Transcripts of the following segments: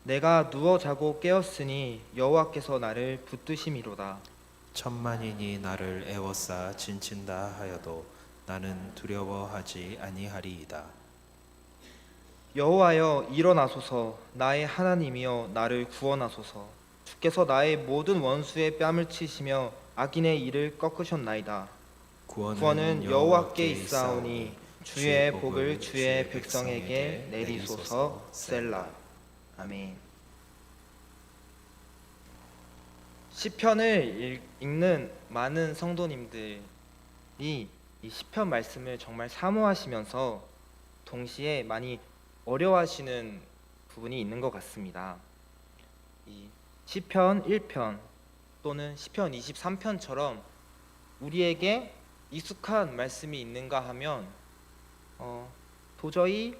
내가 누워 자고 깨었으니 여호와께서 나를 붙드심이로다. 천만인이 나를 애워싸 진친다 하여도 나는 두려워하지 아니하리이다. 여호와여 일어나소서. 나의 하나님이여 나를 구원하소서. 주께서 나의 모든 원수의 뺨을 치시며 악인의 일을 꺾으셨나이다. 구원은 여호와께 있사오니 주의 복을 주의 백성에게 내리소서. 셀라. 아멘. 시편을 읽는 많은 성도님들이 이 시편 말씀을 정말 사모하시면서 동시에 많이 어려워하시는 부분이 있는 것 같습니다. 이 시편 1편 또는 시편 23편처럼 우리에게 익숙한 말씀이 있는가 하면 도저히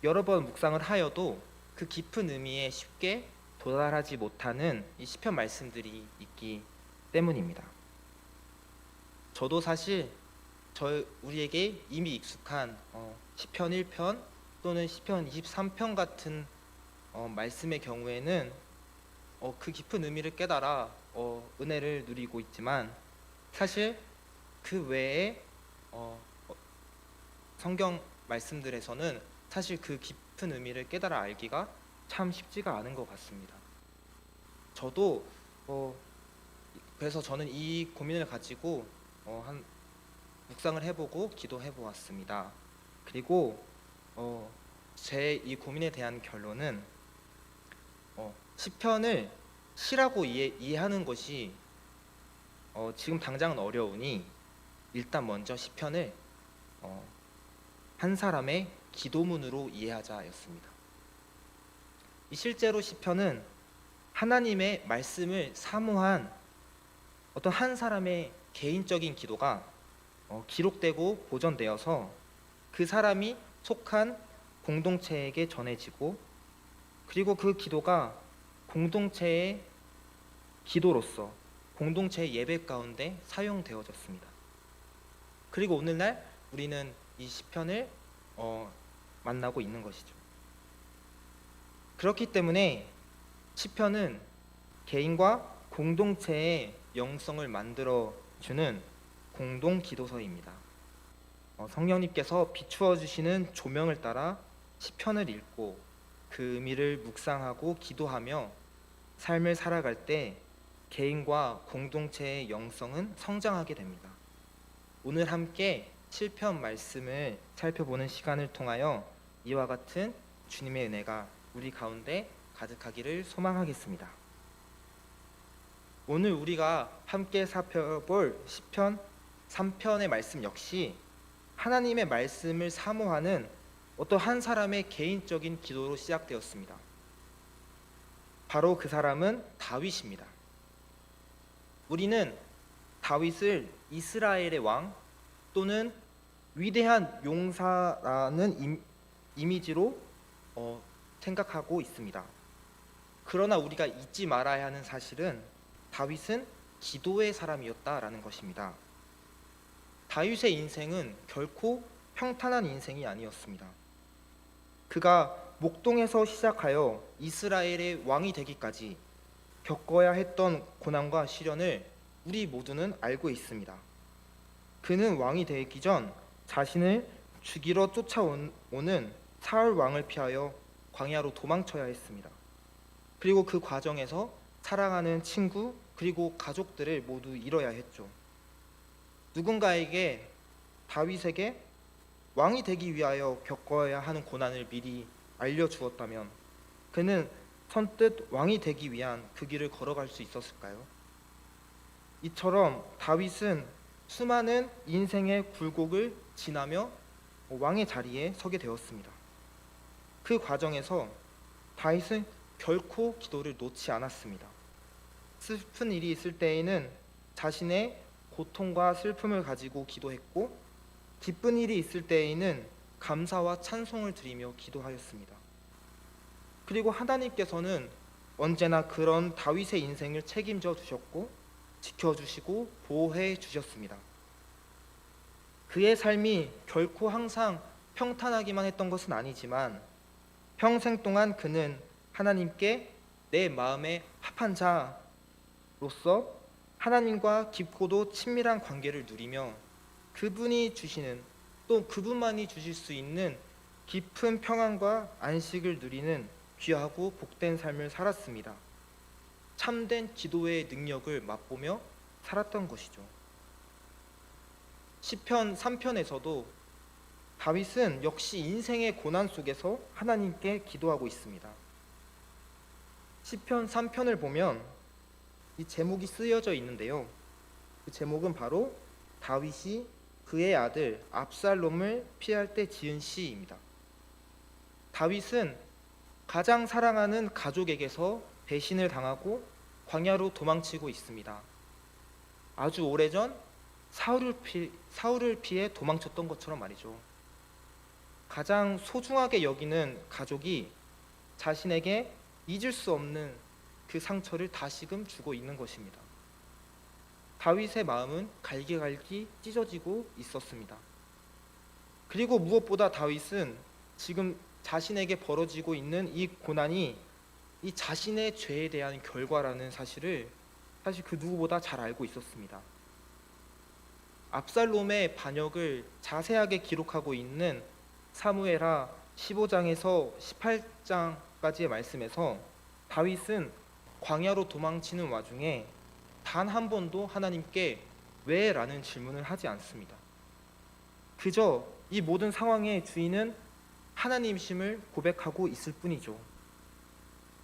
여러 번 묵상을 하여도 그 깊은 의미에 쉽게 도달하지 못하는 이 시편 말씀들이 있기 때문입니다. 저도 사실 우리에게 이미 익숙한 시편 1편 또는 시편 23편 같은 말씀의 경우에는 그 깊은 의미를 깨달아 은혜를 누리고 있지만, 사실 그 외에 성경 말씀들에서는 사실 그 깊은 의미를 깨달아 알기가 참 쉽지가 않은 것 같습니다. 저도 그래서 저는 이 고민을 가지고 한 묵상을 해보고 기도해 보았습니다. 그리고 제 이 고민에 대한 결론은 시편을 시라고 이해하는 것이 지금 당장은 어려우니 일단 먼저 시편을 한 사람의 기도문으로 이해하자였습니다. 실제로 시편은 하나님의 말씀을 사모한 어떤 한 사람의 개인적인 기도가 기록되고 보존되어서 그 사람이 속한 공동체에게 전해지고, 그리고 그 기도가 공동체의 기도로서 공동체의 예배 가운데 사용되어졌습니다. 그리고 오늘날 우리는 이 시편을 만나고 있는 것이죠. 그렇기 때문에 시편은 개인과 공동체의 영성을 만들어주는 공동 기도서입니다. 성령님께서 비추어 주시는 조명을 따라 시편을 읽고 그 의미를 묵상하고 기도하며 삶을 살아갈 때 개인과 공동체의 영성은 성장하게 됩니다. 오늘 함께 시편 말씀을 살펴보는 시간을 통하여 이와 같은 주님의 은혜가 우리 가운데 가득하기를 소망하겠습니다. 오늘 우리가 함께 살펴볼 시편 3편의 말씀 역시 하나님의 말씀을 사모하는 어떤 한 사람의 개인적인 기도로 시작되었습니다. 바로 그 사람은 다윗입니다. 우리는 다윗을 이스라엘의 왕 또는 위대한 용사라는 이미지로 생각하고 있습니다. 그러나 우리가 잊지 말아야 하는 사실은 다윗은 기도의 사람이었다라는 것입니다. 다윗의 인생은 결코 평탄한 인생이 아니었습니다. 그가 목동에서 시작하여 이스라엘의 왕이 되기까지 겪어야 했던 고난과 시련을 우리 모두는 알고 있습니다. 그는 왕이 되기 전 자신을 죽이러 쫓아오는 사울 왕을 피하여 광야로 도망쳐야 했습니다. 그리고 그 과정에서 사랑하는 친구 그리고 가족들을 모두 잃어야 했죠. 누군가에게 다윗에게 왕이 되기 위하여 겪어야 하는 고난을 미리 알려주었다면 그는 선뜻 왕이 되기 위한 그 길을 걸어갈 수 있었을까요? 이처럼 다윗은 수많은 인생의 굴곡을 지나며 왕의 자리에 서게 되었습니다. 그 과정에서 다윗은 결코 기도를 놓지 않았습니다. 슬픈 일이 있을 때에는 자신의 고통과 슬픔을 가지고 기도했고, 기쁜 일이 있을 때에는 감사와 찬송을 드리며 기도하였습니다. 그리고 하나님께서는 언제나 그런 다윗의 인생을 책임져 주셨고 지켜주시고 보호해 주셨습니다. 그의 삶이 결코 항상 평탄하기만 했던 것은 아니지만 평생 동안 그는 하나님께 내 마음에 합한 자로서 하나님과 깊고도 친밀한 관계를 누리며 그분이 주시는, 또 그분만이 주실 수 있는 깊은 평안과 안식을 누리는 귀하고 복된 삶을 살았습니다. 참된 기도의 능력을 맛보며 살았던 것이죠. 시편 3편에서도 다윗은 역시 인생의 고난 속에서 하나님께 기도하고 있습니다. 시편 3편을 보면 이 제목이 쓰여져 있는데요. 그 제목은 바로 다윗이 그의 아들 압살롬을 피할 때 지은 시입니다. 다윗은 가장 사랑하는 가족에게서 배신을 당하고 광야로 도망치고 있습니다. 아주 오래전 사울을 피해 도망쳤던 것처럼 말이죠. 가장 소중하게 여기는 가족이 자신에게 잊을 수 없는 그 상처를 다시금 주고 있는 것입니다. 다윗의 마음은 갈기갈기 찢어지고 있었습니다. 그리고 무엇보다 다윗은 지금 자신에게 벌어지고 있는 이 고난이 이 자신의 죄에 대한 결과라는 사실을 사실 그 누구보다 잘 알고 있었습니다. 압살롬의 반역을 자세하게 기록하고 있는 사무엘하 15장에서 18장까지의 말씀에서 다윗은 광야로 도망치는 와중에 단 한 번도 하나님께 왜? 라는 질문을 하지 않습니다. 그저 이 모든 상황의 주인은 하나님이심을 고백하고 있을 뿐이죠.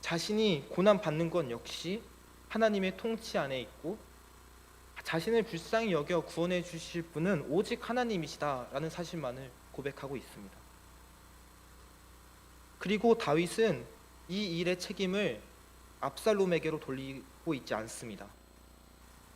자신이 고난받는 건 역시 하나님의 통치 안에 있고 자신을 불쌍히 여겨 구원해 주실 분은 오직 하나님이시다라는 사실만을 고백하고 있습니다. 그리고 다윗은 이 일의 책임을 압살롬에게로 돌리고 있지 않습니다.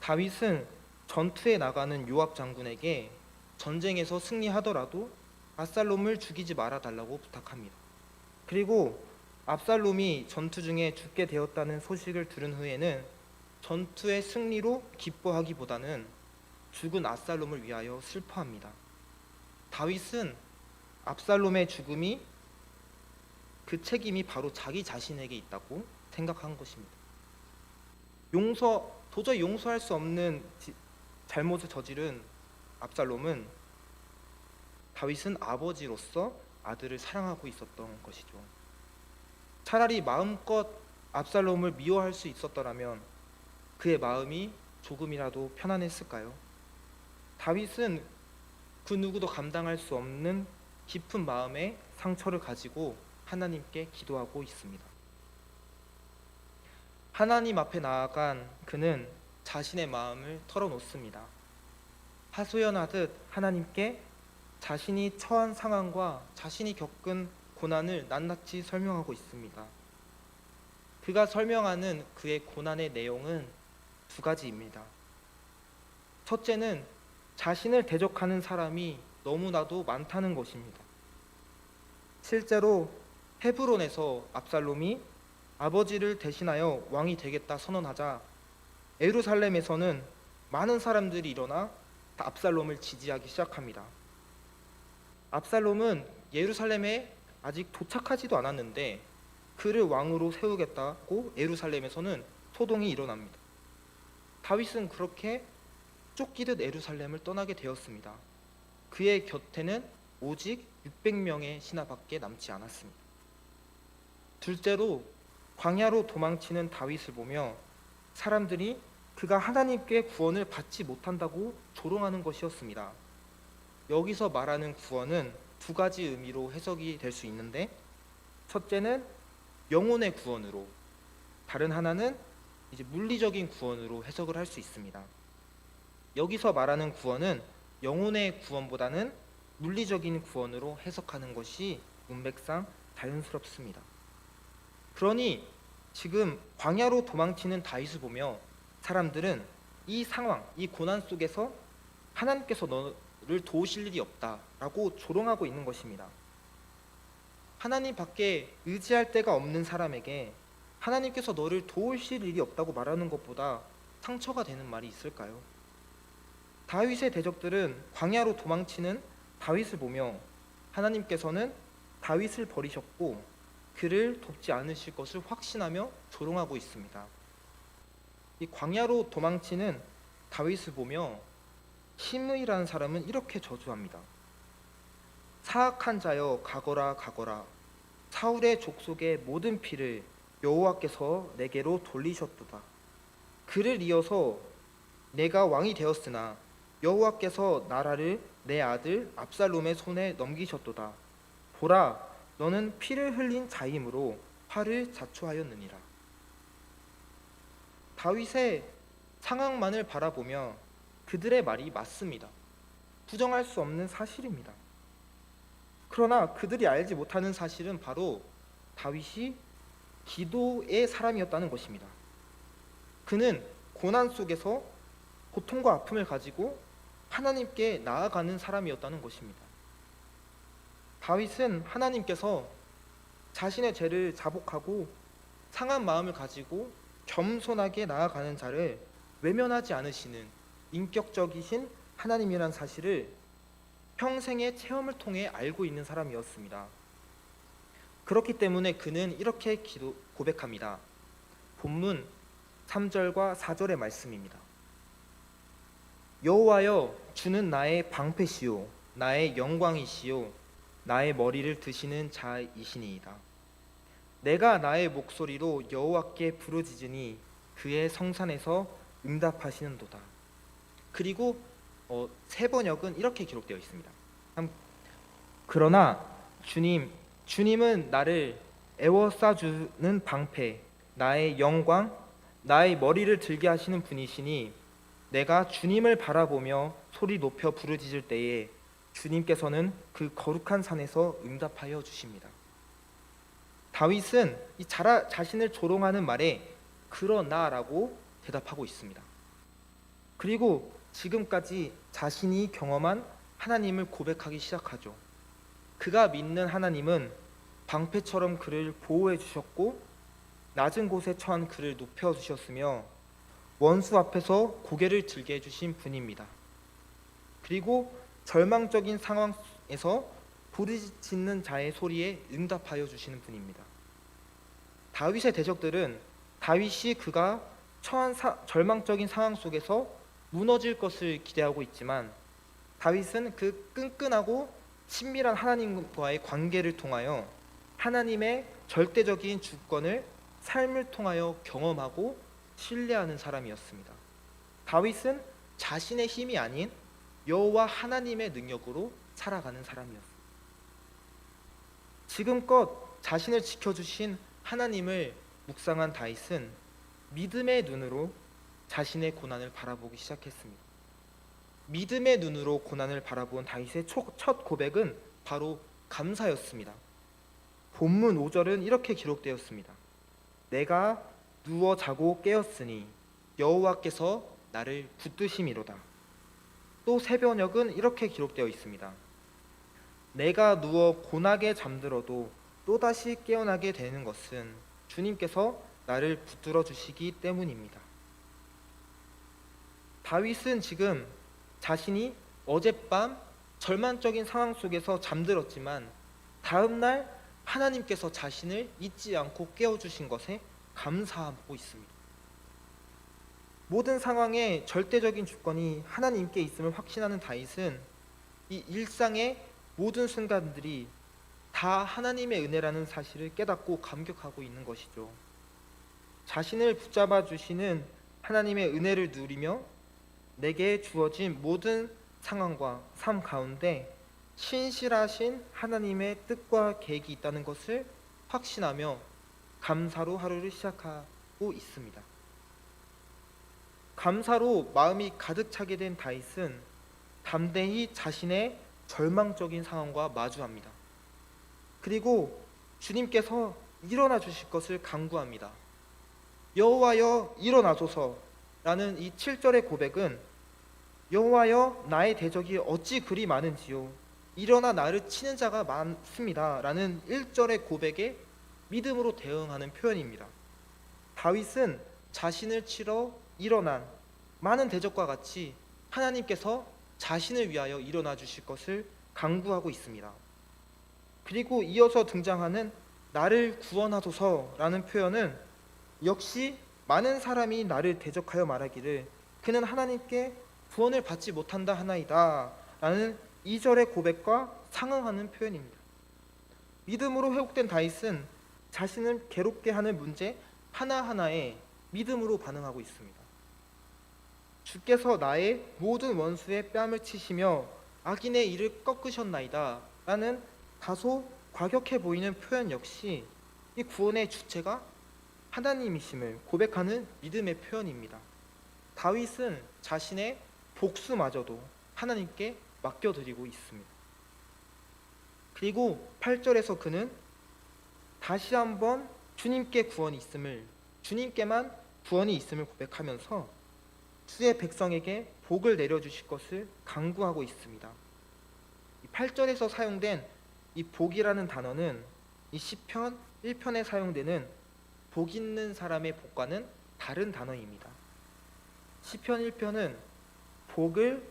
다윗은 전투에 나가는 요압 장군에게 전쟁에서 승리하더라도 압살롬을 죽이지 말아 달라고 부탁합니다. 그리고 압살롬이 전투 중에 죽게 되었다는 소식을 들은 후에는 전투의 승리로 기뻐하기보다는 죽은 압살롬을 위하여 슬퍼합니다. 다윗은 압살롬의 죽음이 그 책임이 바로 자기 자신에게 있다고 생각한 것입니다. 도저히 용서할 수 없는 잘못을 저지른 압살롬은 다윗은 아버지로서 아들을 사랑하고 있었던 것이죠. 차라리 마음껏 압살롬을 미워할 수 있었더라면 그의 마음이 조금이라도 편안했을까요? 다윗은 그 누구도 감당할 수 없는 깊은 마음의 상처를 가지고 하나님께 기도하고 있습니다. 하나님 앞에 나아간 그는 자신의 마음을 털어놓습니다. 하소연하듯 하나님께 자신이 처한 상황과 자신이 겪은 고난을 낱낱이 설명하고 있습니다. 그가 설명하는 그의 고난의 내용은 두 가지입니다. 첫째는 자신을 대적하는 사람이 너무나도 많다는 것입니다. 실제로 헤브론에서 압살롬이 아버지를 대신하여 왕이 되겠다 선언하자 예루살렘에서는 많은 사람들이 일어나 압살롬을 지지하기 시작합니다. 압살롬은 예루살렘에 아직 도착하지도 않았는데 그를 왕으로 세우겠다고 예루살렘에서는 소동이 일어납니다. 다윗은 그렇게 쫓기듯 예루살렘을 떠나게 되었습니다. 그의 곁에는 오직 600명의 신하밖에 남지 않았습니다. 둘째로 광야로 도망치는 다윗을 보며 사람들이 그가 하나님께 구원을 받지 못한다고 조롱하는 것이었습니다. 여기서 말하는 구원은 두 가지 의미로 해석이 될 수 있는데, 첫째는 영혼의 구원으로, 다른 하나는 이제 물리적인 구원으로 해석을 할 수 있습니다. 여기서 말하는 구원은 영혼의 구원보다는 물리적인 구원으로 해석하는 것이 문맥상 자연스럽습니다. 그러니 지금 광야로 도망치는 다윗을 보며 사람들은 이 상황, 이 고난 속에서 하나님께서 너를 도우실 일이 없다라고 조롱하고 있는 것입니다. 하나님 밖에 의지할 데가 없는 사람에게 하나님께서 너를 도우실 일이 없다고 말하는 것보다 상처가 되는 말이 있을까요? 다윗의 대적들은 광야로 도망치는 다윗을 보며 하나님께서는 다윗을 버리셨고 그를 돕지 않으실 것을 확신하며 조롱하고 있습니다. 이 광야로 도망치는 다윗을 보며 시므이라는 사람은 이렇게 저주합니다. 사악한 자여 가거라 가거라. 사울의 족속의 모든 피를 여호와께서 내게로 돌리셨도다. 그를 이어서 내가 왕이 되었으나 여호와께서 나라를 내 아들 압살롬의 손에 넘기셨도다. 보라, 너는 피를 흘린 자이므로 화를 자초하였느니라. 다윗의 상황만을 바라보며 그들의 말이 맞습니다. 부정할 수 없는 사실입니다. 그러나 그들이 알지 못하는 사실은 바로 다윗이 기도의 사람이었다는 것입니다. 그는 고난 속에서 고통과 아픔을 가지고 하나님께 나아가는 사람이었다는 것입니다. 다윗은 하나님께서 자신의 죄를 자복하고 상한 마음을 가지고 겸손하게 나아가는 자를 외면하지 않으시는 인격적이신 하나님이란 사실을 평생의 체험을 통해 알고 있는 사람이었습니다. 그렇기 때문에 그는 이렇게 고백합니다. 본문 3절과 4절의 말씀입니다. 여호와여, 주는 나의 방패시요 나의 영광이시요 나의 머리를 드시는 자이시니이다. 내가 나의 목소리로 여호와께 부르짖으니 그의 성산에서 응답하시는도다. 그리고 세 번역은 이렇게 기록되어 있습니다. 그러나 주님은 나를 에워싸주는 방패, 나의 영광, 나의 머리를 들게 하시는 분이시니 내가 주님을 바라보며 소리 높여 부르짖을 때에 주님께서는 그 거룩한 산에서 응답하여 주십니다. 다윗은 이 자신을 조롱하는 말에 그러나라고 대답하고 있습니다. 그리고 지금까지 자신이 경험한 하나님을 고백하기 시작하죠. 그가 믿는 하나님은 방패처럼 그를 보호해 주셨고 낮은 곳에 처한 그를 높여 주셨으며 원수 앞에서 고개를 들게 해주신 분입니다. 그리고 절망적인 상황에서 부르짖는 자의 소리에 응답하여 주시는 분입니다. 다윗의 대적들은 다윗이 그가 처한 절망적인 상황 속에서 무너질 것을 기대하고 있지만 다윗은 그 끈끈하고 친밀한 하나님과의 관계를 통하여 하나님의 절대적인 주권을 삶을 통하여 경험하고 신뢰하는 사람이었습니다. 다윗은 자신의 힘이 아닌 여호와 하나님의 능력으로 살아가는 사람이었습니다. 지금껏 자신을 지켜주신 하나님을 묵상한 다윗은 믿음의 눈으로 자신의 고난을 바라보기 시작했습니다. 믿음의 눈으로 고난을 바라본 다윗의 첫 고백은 바로 감사였습니다. 본문 5절은 이렇게 기록되었습니다. 내가 누워 자고 깨었으니 여호와께서 나를 붙드심이로다. 또 세 번역은 이렇게 기록되어 있습니다. 내가 누워 고나게 잠들어도 또다시 깨어나게 되는 것은 주님께서 나를 붙들어 주시기 때문입니다. 다윗은 지금 자신이 어젯밤 절망적인 상황 속에서 잠들었지만 다음날 하나님께서 자신을 잊지 않고 깨워주신 것에 감사하고 있습니다. 모든 상황에 절대적인 주권이 하나님께 있음을 확신하는 다윗은 이 일상의 모든 순간들이 다 하나님의 은혜라는 사실을 깨닫고 감격하고 있는 것이죠. 자신을 붙잡아 주시는 하나님의 은혜를 누리며 내게 주어진 모든 상황과 삶 가운데 신실하신 하나님의 뜻과 계획이 있다는 것을 확신하며 감사로 하루를 시작하고 있습니다. 감사로 마음이 가득 차게 된 다윗은 담대히 자신의 절망적인 상황과 마주합니다. 그리고 주님께서 일어나 주실 것을 간구합니다. 여호와여 일어나소서라는 이 7절의 고백은 여호와여 나의 대적이 어찌 그리 많은지요 일어나 나를 치는 자가 많습니다 라는 1절의 고백에 믿음으로 대응하는 표현입니다. 다윗은 자신을 치러 일어난 많은 대적과 같이 하나님께서 자신을 위하여 일어나 주실 것을 간구하고 있습니다. 그리고 이어서 등장하는 나를 구원하소서라는 표현은 역시 많은 사람이 나를 대적하여 말하기를 그는 하나님께 구원을 받지 못한다 하나이다 라는 2절의 고백과 상응하는 표현입니다. 믿음으로 회복된 다윗은 자신을 괴롭게 하는 문제 하나하나에 믿음으로 반응하고 있습니다. 주께서 나의 모든 원수의 뺨을 치시며 악인의 이를 꺾으셨나이다 라는 다소 과격해 보이는 표현 역시 이 구원의 주체가 하나님이심을 고백하는 믿음의 표현입니다. 다윗은 자신의 복수마저도 하나님께 맡겨드리고 있습니다. 그리고 8절에서 그는 다시 한번 주님께 구원이 있음을, 주님께만 구원이 있음을 고백하면서 주의 백성에게 복을 내려주실 것을 간구하고 있습니다. 8절에서 사용된 이 복이라는 단어는 이 시편 1편에 사용되는 복 있는 사람의 복과는 다른 단어입니다. 시편 1편은 복을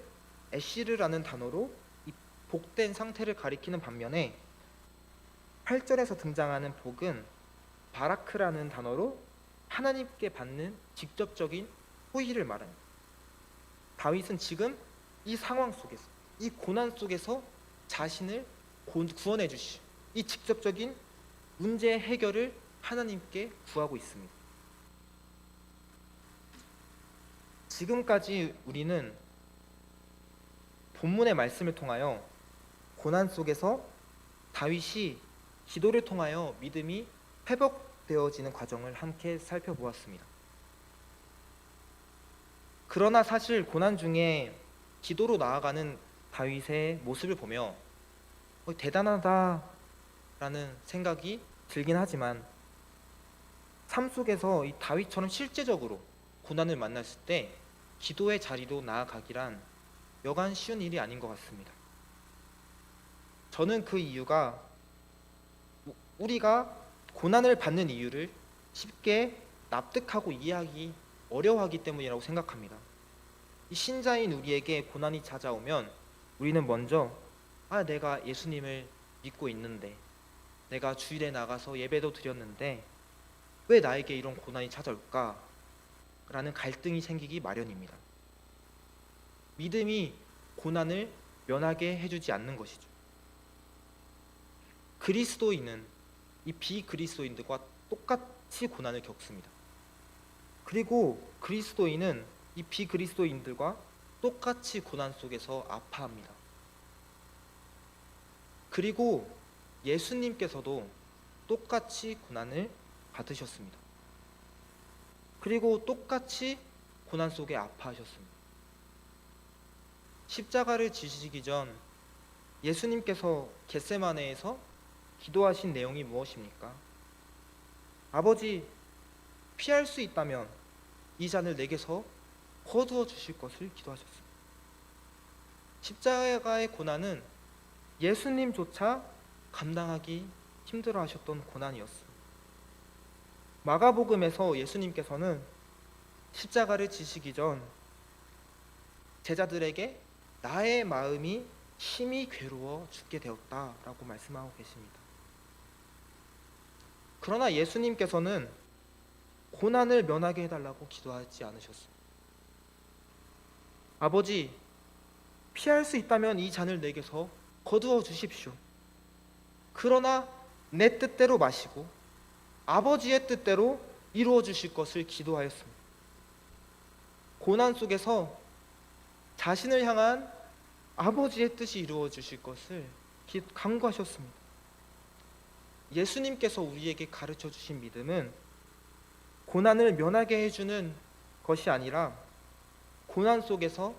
에시르라는 단어로 이 복된 상태를 가리키는 반면에 8절에서 등장하는 복은 바라크라는 단어로 하나님께 받는 직접적인 호의를 말합니다. 다윗은 지금 이 상황 속에서, 이 고난 속에서 자신을 구원해 주시, 이 직접적인 문제의 해결을 하나님께 구하고 있습니다. 지금까지 우리는 본문의 말씀을 통하여 고난 속에서 다윗이 기도를 통하여 믿음이 회복되어지는 과정을 함께 살펴보았습니다. 그러나 사실 고난 중에 기도로 나아가는 다윗의 모습을 보며 대단하다라는 생각이 들긴 하지만 삶 속에서 이 다윗처럼 실제적으로 고난을 만났을 때 기도의 자리로 나아가기란 여간 쉬운 일이 아닌 것 같습니다. 저는 그 이유가 우리가 고난을 받는 이유를 쉽게 납득하고 이해하기 어려워하기 때문이라고 생각합니다. 이 신자인 우리에게 고난이 찾아오면 우리는 먼저 내가 예수님을 믿고 있는데, 내가 주일에 나가서 예배도 드렸는데 왜 나에게 이런 고난이 찾아올까? 라는 갈등이 생기기 마련입니다. 믿음이 고난을 면하게 해주지 않는 것이죠. 그리스도인은 이 비그리스도인들과 똑같이 고난을 겪습니다. 그리고 그리스도인은 이 비그리스도인들과 똑같이 고난 속에서 아파합니다. 그리고 예수님께서도 똑같이 고난을 받으셨습니다. 그리고 똑같이 고난 속에 아파하셨습니다. 십자가를 지시기 전 예수님께서 겟세마네에서 기도하신 내용이 무엇입니까? 아버지, 피할 수 있다면 이 잔을 내게서 거두어 주실 것을 기도하셨습니다. 십자가의 고난은 예수님조차 감당하기 힘들어 하셨던 고난이었습니다. 마가복음에서 예수님께서는 십자가를 지시기 전 제자들에게 나의 마음이 심히 괴로워 죽게 되었다라고 말씀하고 계십니다. 그러나 예수님께서는 고난을 면하게 해달라고 기도하지 않으셨습니다. 아버지, 피할 수 있다면 이 잔을 내게서 거두어 주십시오. 그러나 내 뜻대로 마시고 아버지의 뜻대로 이루어 주실 것을 기도하였습니다. 고난 속에서 자신을 향한 아버지의 뜻이 이루어 주실 것을 간구하셨습니다. 예수님께서 우리에게 가르쳐 주신 믿음은 고난을 면하게 해주는 것이 아니라 고난 속에서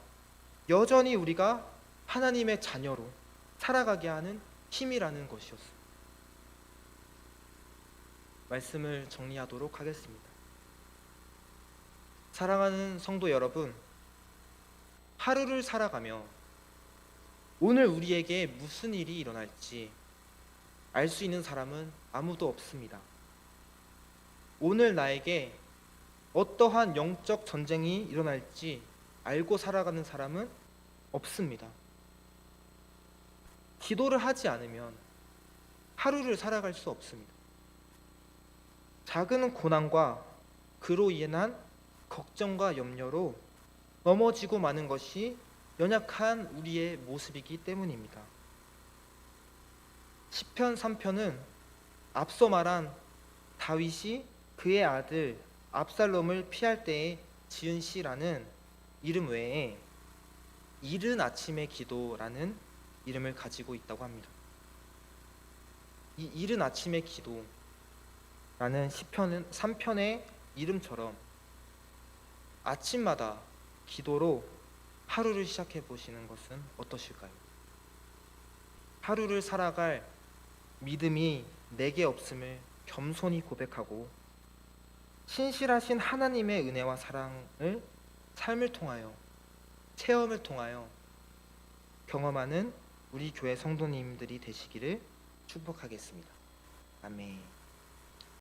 여전히 우리가 하나님의 자녀로 살아가게 하는 힘이라는 것이었습니다. 말씀을 정리하도록 하겠습니다. 사랑하는 성도 여러분, 하루를 살아가며 오늘 우리에게 무슨 일이 일어날지 알 수 있는 사람은 아무도 없습니다. 오늘 나에게 어떠한 영적 전쟁이 일어날지 알고 살아가는 사람은 없습니다. 기도를 하지 않으면 하루를 살아갈 수 없습니다. 작은 고난과 그로 인한 걱정과 염려로 넘어지고 마는 것이 연약한 우리의 모습이기 때문입니다. 시편 3편은 앞서 말한 다윗이 그의 아들 압살롬을 피할 때에 지은 시라는 이름 외에 이른 아침의 기도라는 이름을 가지고 있다고 합니다. 이 이른 아침의 기도라는 시편 3편의 이름처럼 아침마다 기도로 하루를 시작해 보시는 것은 어떠실까요? 하루를 살아갈 믿음이 내게 없음을 겸손히 고백하고 신실하신 하나님의 은혜와 사랑을 삶을 통하여 체험을 통하여 경험하는 우리 교회 성도님들이 되시기를 축복하겠습니다. 아멘.